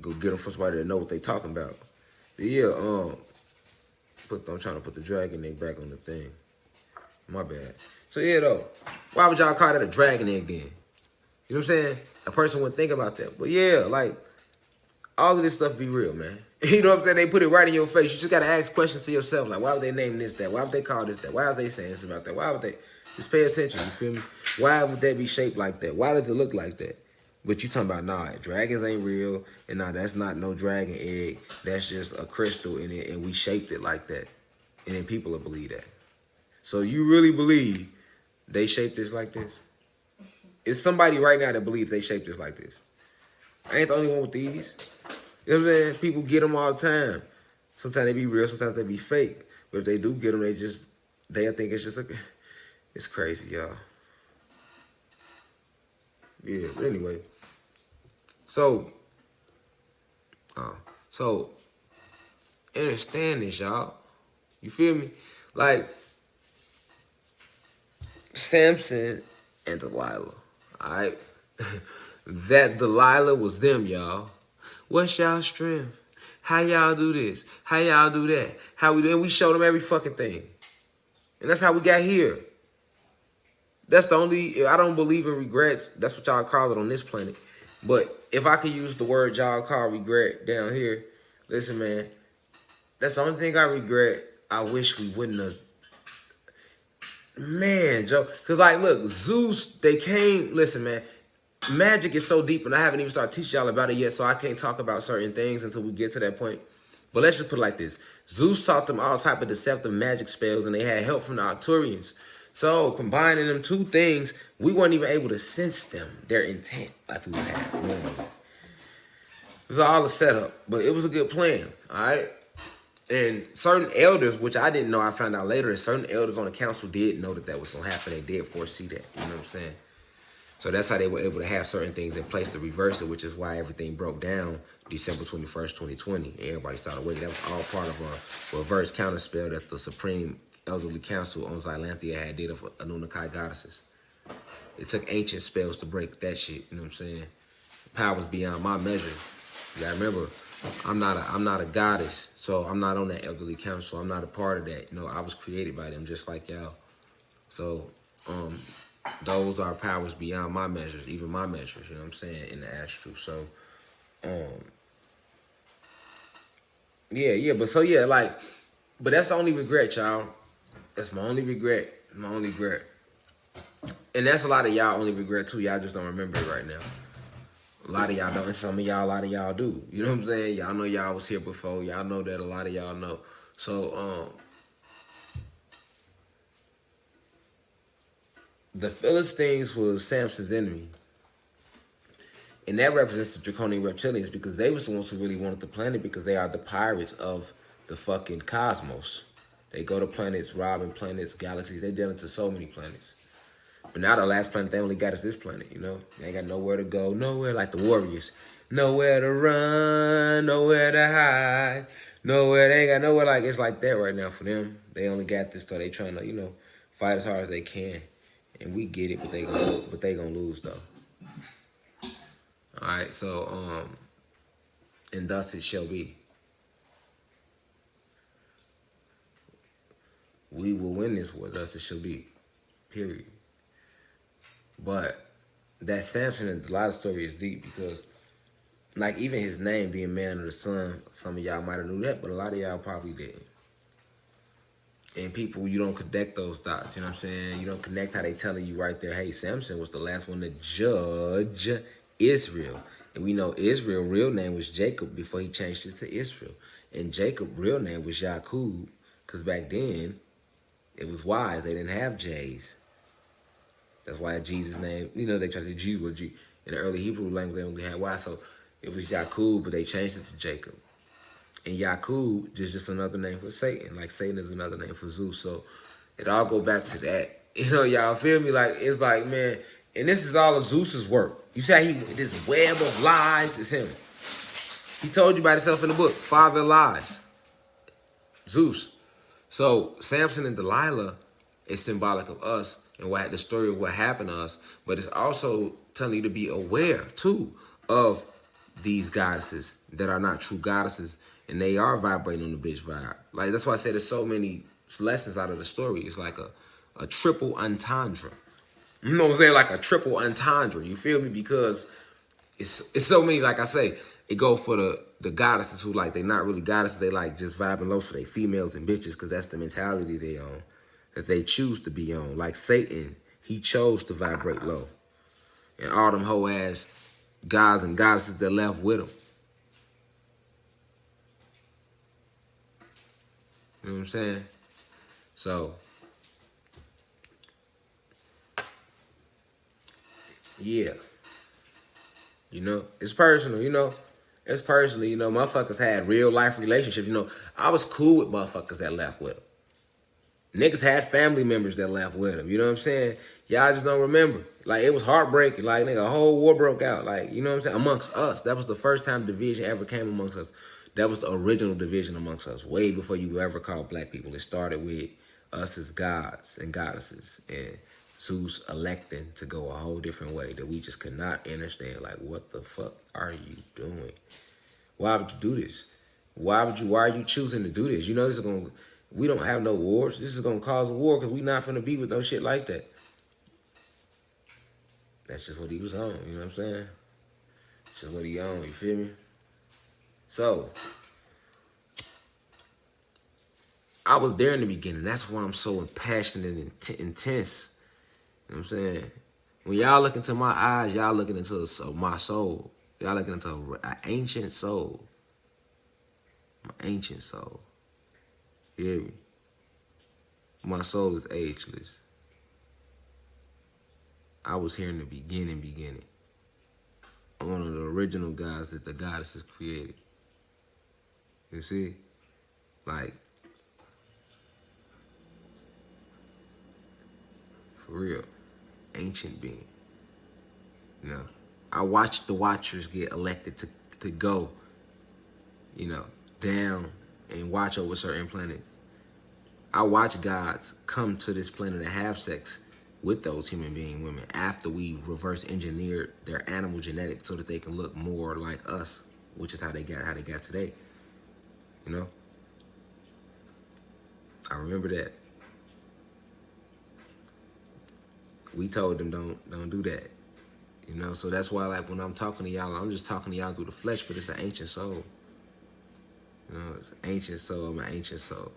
go get them from somebody that know what they talking about. But yeah, I'm trying to put the dragon egg back on the thing. My bad. So yeah, though, why would y'all call that a dragon egg then? You know what I'm saying? A person wouldn't think about that. But yeah, like, all of this stuff be real, man. You know what I'm saying? They put it right in your face. You just got to ask questions to yourself. Like, why would they name this that? Why would they call this that? Why are they saying this about that? Why would they? Just pay attention, you feel me? Why would that be shaped like that? Why does it look like that? But you talking about, nah, dragons ain't real. And nah, that's not no dragon egg. That's just a crystal in it. And we shaped it like that. And then people will believe that. So you really believe they shaped this like this? It's somebody right now that believes they shaped this like this. I ain't the only one with these. You know what I'm saying? People get them all the time. Sometimes they be real, sometimes they be fake. But if they do get them, they think it's just it's crazy, y'all. Yeah, but anyway. So understand this, y'all. You feel me? Like, Samson and Delilah, all right? That Delilah was them, y'all. What's y'all strength? How y'all do this? How y'all do that? And we showed them every fucking thing. And that's how we got here. That's the only, I don't believe in regrets. That's what y'all call it on this planet. But if I could use the word y'all call regret down here, listen, man, that's the only thing I regret. I wish we wouldn't have. Man, Joe. Because, like, look, Zeus, they came, listen, man, magic is so deep, and I haven't even started teaching y'all about it yet, so I can't talk about certain things until we get to that point. But let's just put it like this. Zeus taught them all type of deceptive magic spells, and they had help from the Arcturians. So, combining them two things, we weren't even able to sense them, their intent, like we would have normally. It was all a setup, but it was a good plan, all right? And certain elders, which I didn't know, I found out later, certain elders on the council did know that was going to happen. They did foresee that, you know what I'm saying? So that's how they were able to have certain things in place to reverse it, which is why everything broke down December 21st, 2020. And everybody started waiting. That was all part of a reverse counterspell that the Supreme Elderly Council on Xylanthia had did of Anunnaki goddesses. It took ancient spells to break that shit, you know what I'm saying? Powers beyond my measure. You gotta remember, I'm not a goddess, so I'm not on that elderly council. I'm not a part of that. You know, I was created by them just like y'all. So, those are powers beyond my measures, even my measures, you know what I'm saying, in the astral. So, but that's the only regret, y'all. That's my only regret. My only regret. And that's a lot of y'all only regret too. Y'all just don't remember it right now. A lot of y'all don't, and some of y'all, a lot of y'all do. You know what I'm saying? Y'all know y'all was here before. Y'all know that a lot of y'all know. So, the Philistines was Samson's enemy. And that represents the Draconian reptilians because they was the ones who really wanted the planet because they are the pirates of the fucking cosmos. They go to planets, robbing planets, galaxies. They deal into so many planets. But now the last planet they only got is this planet, you know? They ain't got nowhere to go, nowhere like the Warriors. Nowhere to run, nowhere to hide. Nowhere, they ain't got nowhere like, it's like that right now for them. They only got this, so they trying to, you know, fight as hard as they can. And we get it, but they gonna lose though. All right, so and thus it shall be. We will win this war, thus it shall be. Period. But that Samson and Delilah story is deep because, like, even his name being man of the sun, some of y'all might have knew that, but a lot of y'all probably didn't. And people, you don't connect those dots, you know what I'm saying? You don't connect how they telling you right there, hey, Samson was the last one to judge Israel. And we know Israel's real name was Jacob before he changed it to Israel. And Jacob's real name was Yaqub, because back then, it was wise. They didn't have J's. That's why Jesus' name, you know, they tried to say Jesus was G. In the early Hebrew language, they only had Y. So it was Yaqub, but they changed it to Jacob. And Yaqub is just another name for Satan. Like Satan is another name for Zeus. So it all go back to that. You know, y'all feel me? Like, it's like, man, and this is all of Zeus's work. You see how this web of lies is him. He told you about himself in the book, Father of Lies. Zeus. So Samson and Delilah is symbolic of us and what the story of what happened to us, but it's also telling you to be aware too of these goddesses that are not true goddesses And they are vibrating on the bitch vibe. Like, that's why I said there's so many lessons out of the story. It's like a triple entendre. You know what I'm saying? Like a triple entendre. You feel me? Because it's so many, like I say, it go for the goddesses who like, they not really goddesses. They like just vibing low for they females and bitches because that's the mentality they on. That they choose to be on. Like Satan, he chose to vibrate low. And all them hoe ass gods and goddesses that left with him. You know what I'm saying? So, yeah. You know, it's personal, you know. It's personal, you know. Motherfuckers had real life relationships. You know, I was cool with motherfuckers that left with them. Niggas had family members that left with them. You know what I'm saying? Y'all just don't remember. Like, it was heartbreaking. Like, nigga, a whole war broke out. Like, you know what I'm saying? Amongst us. That was the first time division ever came amongst us. That was the original division amongst us. Way before you ever called black people. It started with us as gods and goddesses. And Zeus electing to go a whole different way that we just could not understand. Like, what the fuck are you doing? Why would you do this? Why are you choosing to do this? You know, this is gonna, we don't have no wars. This is gonna cause a war because we not finna be with no shit like that. That's just what he was on, you know what I'm saying? That's just what he on, you feel me? So, I was there in the beginning. That's why I'm so impassioned and intense. You know what I'm saying? When y'all look into my eyes, y'all looking into my soul. Y'all looking into an ancient soul. My ancient soul. You hear me? My soul is ageless. I was here in the beginning. I'm one of the original gods that the goddesses created. You see? Like, for real. Ancient being. You know? I watched the Watchers get elected to go, you know, down and watch over certain planets. I watch gods come to this planet and have sex with those human being women after we reverse engineered their animal genetics so that they can look more like us, which is how they got today. You know? I remember that. We told them don't do that. You know, so that's why, like, when I'm talking to y'all, I'm just talking to y'all through the flesh, but it's an ancient soul. You know, it's an ancient soul. I'm an ancient soul.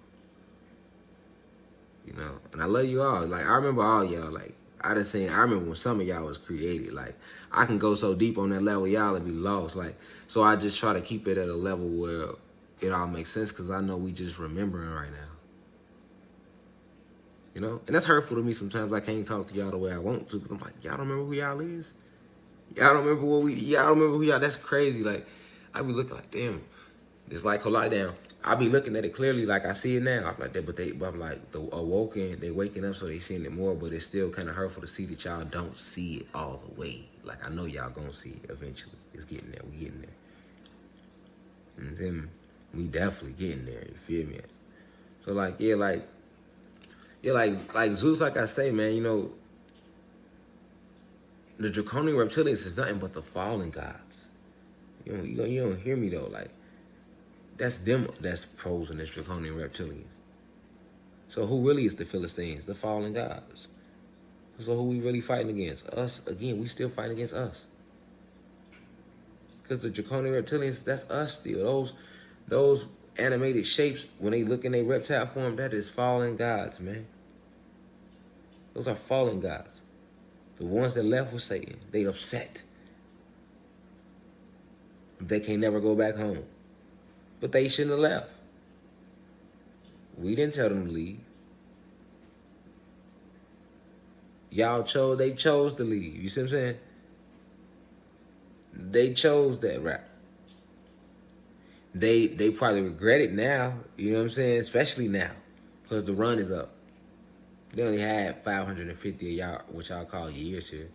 You know, and I love you all. Like, I remember all y'all. Like, I remember when some of y'all was created. Like, I can go so deep on that level, y'all would be lost. Like, so I just try to keep it at a level where it all makes sense because I know we just remembering right now. You know, and that's hurtful to me sometimes. I can't talk to y'all the way I want to because I'm like, y'all don't remember who y'all is? Y'all don't remember y'all don't remember who y'all, that's crazy. Like, I be looking like, damn, it's like lie down. I be looking at it clearly like I see it now. I'm like that, but I'm like, the awoken, they waking up so they seeing it more, but it's still kind of hurtful to see that y'all don't see it all the way. Like, I know y'all gonna see it eventually. It's getting there, we getting there. And then we definitely getting there, you feel me? So like, like Zeus, like I say, man, you know, the draconian reptilians is nothing but the fallen gods. You don't hear me though. Like, that's them that's posing as draconian reptilians. So who really is the Philistines? The fallen gods. So who we really fighting against? Us. Again, we still fighting against us. Because the draconian reptilians, that's us still. Those animated shapes, when they look in their reptile form, that is fallen gods, man. Those are fallen gods. The ones that left with Satan, they upset. They can never go back home. But they shouldn't have left. We didn't tell them to leave. They chose to leave. You see what I'm saying? They chose that route. They probably regret it now, you know what I'm saying? Especially now, because the run is up. They only had 550 of y'all, what y'all call years here.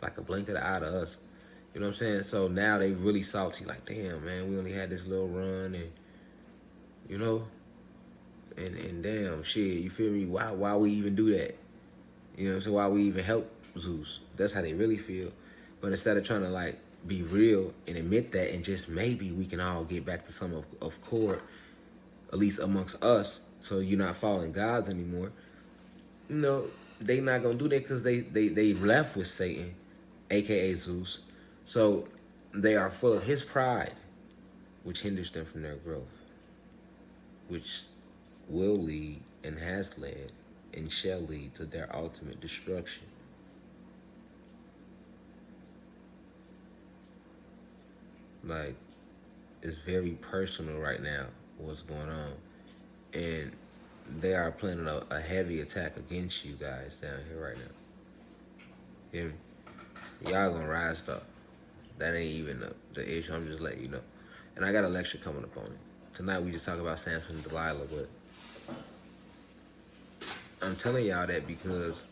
Like a blink of the eye to us. You know what I'm saying? So now they really salty, like, damn, man, we only had this little run, and, you know, and damn, shit, you feel me? Why we even do that? You know what I'm saying? Why we even help Zeus? That's how they really feel. But instead of trying to, like, be real and admit that, and just maybe we can all get back to some of core, at least amongst us, so you're not following gods anymore. You know, they not gonna do that because they left with Satan, aka Zeus. So they are full of his pride, which hinders them from their growth, which will lead and has led and shall lead to their ultimate destruction. Like, it's very personal right now what's going on, and they are planning a heavy attack against you guys down here right now. Hear me? Y'all gonna rise up. That ain't even the issue. I'm just letting you know. And I got a lecture coming up on it. Tonight we just talk about Samson and Delilah, but I'm telling y'all that because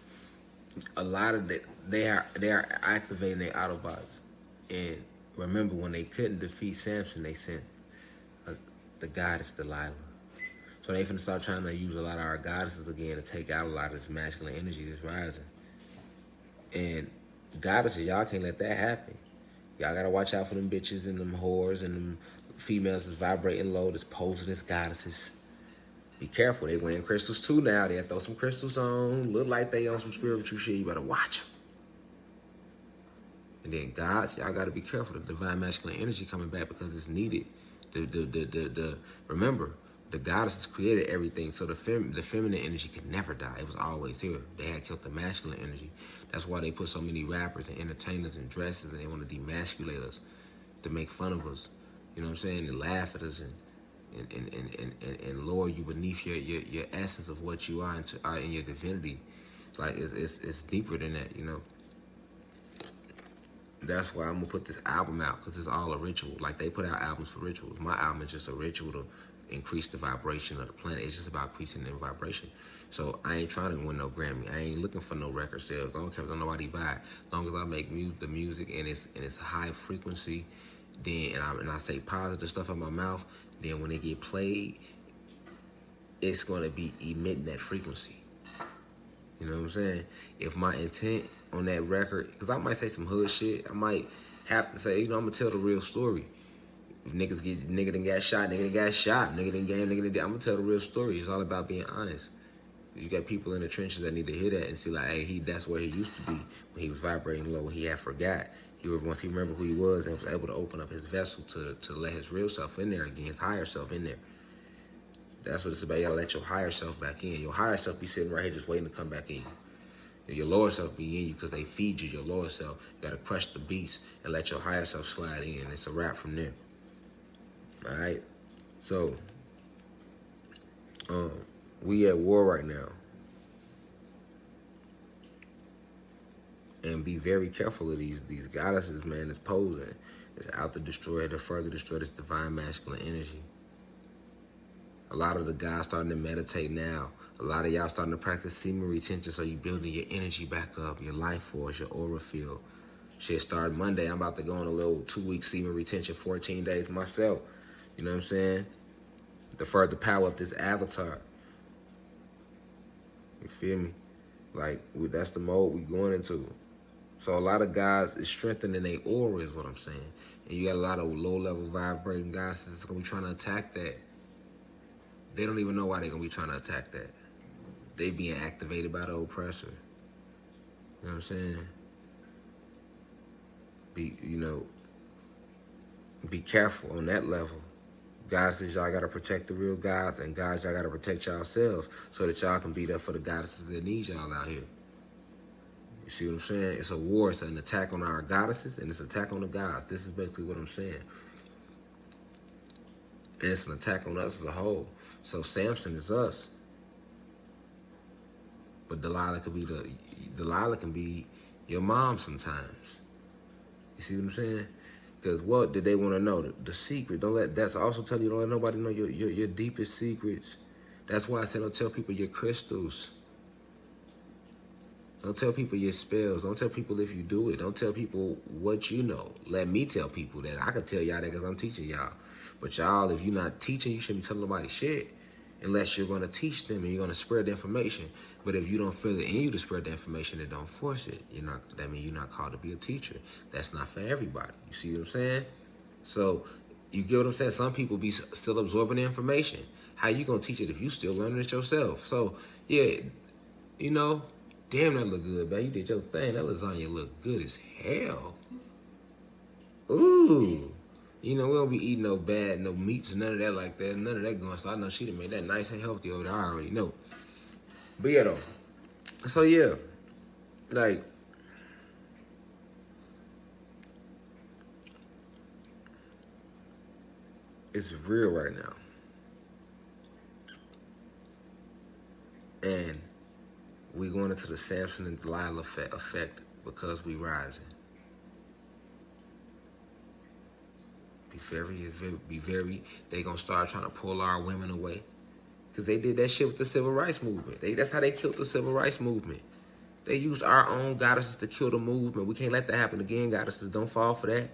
a lot of they are activating their Autobots. And remember, when they couldn't defeat Samson, they sent the goddess Delilah. So they finna start trying to use a lot of our goddesses again to take out a lot of this masculine energy that's rising. And goddesses, y'all can't let that happen. Y'all gotta watch out for them bitches and them whores and them females that's vibrating low, that's posing as goddesses. Be careful. They wearing crystals too now. They'll throw some crystals on, look like they on some spiritual shit. You better watch them. And then gods, y'all gotta be careful. The divine masculine energy coming back because it's needed. Remember, the goddesses created everything, so the feminine energy could never die. It was always here. They had killed the masculine energy. That's why they put so many rappers and entertainers in dresses, and they want to demasculate us, to make fun of us. You know what I'm saying? And laugh at us and lower you beneath your essence of what you are in your divinity. Like it's deeper than that, you know. That's why I'm gonna put this album out, because it's all a ritual. Like they put out albums for rituals. My album is just a ritual to increase the vibration of the planet. It's just about increasing the vibration. So I ain't trying to win no Grammy. I ain't looking for no record sales. I don't care if nobody buy it. As long as I make the music and it's high frequency, then and I say positive stuff in my mouth, then when it get played, it's gonna be emitting that frequency. You know what I'm saying? If my intent on that record, because I might say some hood shit, I might have to say, you know, I'm gonna tell the real story. If nigga done got shot, nigga done got shot, nigga done game, nigga done, I'm gonna tell the real story. It's all about being honest. You got people in the trenches that need to hear that and see like, hey, that's where he used to be when he was vibrating low. He had forgot. Once he remembered who he was and was able to open up his vessel to let his real self in there again, his higher self in there. That's what it's about. You gotta let your higher self back in. Your higher self be sitting right here just waiting to come back in. Your lower self be in you because they feed you your lower self. You gotta crush the beast and let your higher self slide in. It's a wrap from there. All right. So, we at war right now, and be very careful of these goddesses, man. That's posing. It's out to destroy, to further destroy this divine masculine energy. A lot of the guys starting to meditate now. A lot of y'all starting to practice semen retention, so you building your energy back up, your life force, your aura field. Shit started Monday. I'm about to go on a little 2-week semen retention, 14 days myself. You know what I'm saying? To further power up this avatar. You feel me? Like, that's the mode we going into. So a lot of guys is strengthening their aura is what I'm saying. And you got a lot of low-level vibrating guys that's going to be trying to attack that. They don't even know why they're going to be trying to attack that. They being activated by the oppressor. You know what I'm saying? Be careful on that level. Goddesses, y'all got to protect the real gods, and gods, y'all got to protect yourselves so that y'all can be there for the goddesses that need y'all out here. You see what I'm saying? It's a war. It's an attack on our goddesses, and it's an attack on the gods. This is basically what I'm saying. And it's an attack on us as a whole. So Samson is us. But Delilah can be your mom sometimes. You see what I'm saying? Because what did they want to know? The secret. That's also telling you, don't let nobody know your deepest secrets. That's why I said don't tell people your crystals. Don't tell people your spells. Don't tell people if you do it. Don't tell people what you know. Let me tell people that. I can tell y'all that because I'm teaching y'all. But y'all, if you're not teaching, you shouldn't be telling nobody shit. unless you're going to teach them and you're going to spread the information. But if you don't feel it in you to spread the information, then don't force it. That means you're not called to be a teacher. That's not for everybody. You see what I'm saying? So you get what I'm saying? Some people be still absorbing the information. How you going to teach it if you still learning it yourself? So, yeah, damn, that look good, man. You did your thing. That lasagna look good as hell. Ooh. We don't be eating no bad, no meats, none of that like that. None of that going. So I know she done made that nice and healthy over there. I already know. But yeah, though. So yeah. Like, it's real right now. And we going into the Samson and Delilah effect because we rising. Be very, they gonna start trying to pull our women away. Because they did that shit with the civil rights movement. That's how they killed the civil rights movement. They used our own goddesses to kill the movement. We can't let that happen again, goddesses. Don't fall for that.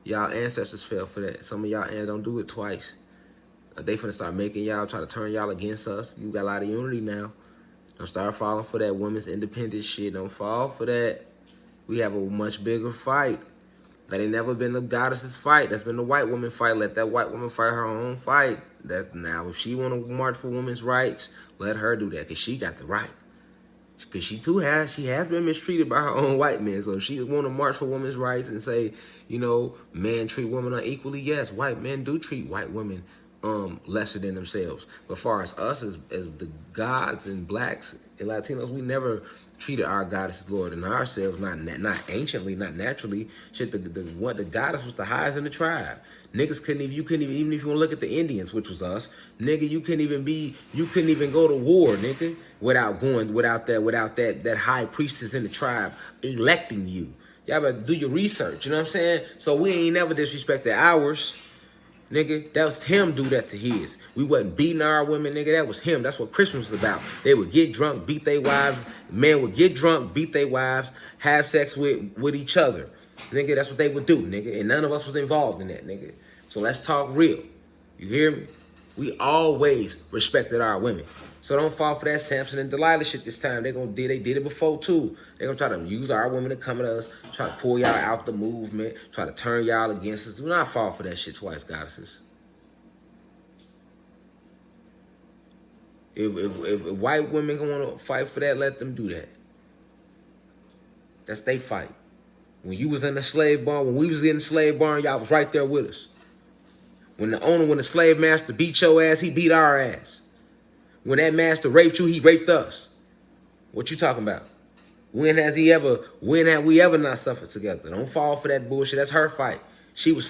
Y'all ancestors fell for that. Some of y'all don't do it twice. They finna start making y'all, try to turn y'all against us. You got a lot of unity now. Don't start falling for that women's independent shit. Don't fall for that. We have a much bigger fight. That ain't never been the goddesses fight. That's been the white woman fight. Let that white woman fight her own fight. That now, if she want to march for women's rights, let her do that, because she got the right. Because she has been mistreated by her own white men. So if she want to march for women's rights and say, men treat women unequally, yes, white men do treat white women lesser than themselves. But as far as us, as the gods and blacks and Latinos, we never treated our goddess Lord and ourselves, not anciently, not naturally. Shit, the goddess was the highest in the tribe. Niggas couldn't even if you want to look at the Indians, which was us, nigga, you couldn't even go to war, nigga, without that high priestess in the tribe electing you. Y'all better do your research, you know what I'm saying? So we ain't never disrespected ours. Nigga, that was him do that to his. We wasn't beating our women, nigga. That was him. That's what Christmas was about. They would get drunk, beat their wives. Men would get drunk, beat their wives, have sex with each other. Nigga, that's what they would do, nigga. And none of us was involved in that, nigga. So let's talk real. You hear me? We always respected our women. So don't fall for that Samson and Delilah shit this time. They did it before too. They gonna try to use our women to come at us, try to pull y'all out the movement, try to turn y'all against us. Do not fall for that shit twice, goddesses. If white women gonna fight for that, let them do that. That's they fight. When you was in the slave barn, when we was in the slave barn, y'all was right there with us. When the slave master beat your ass, he beat our ass. When that master raped you, he raped us. What you talking about? When have we ever not suffered together? Don't fall for that bullshit. That's her fight. She was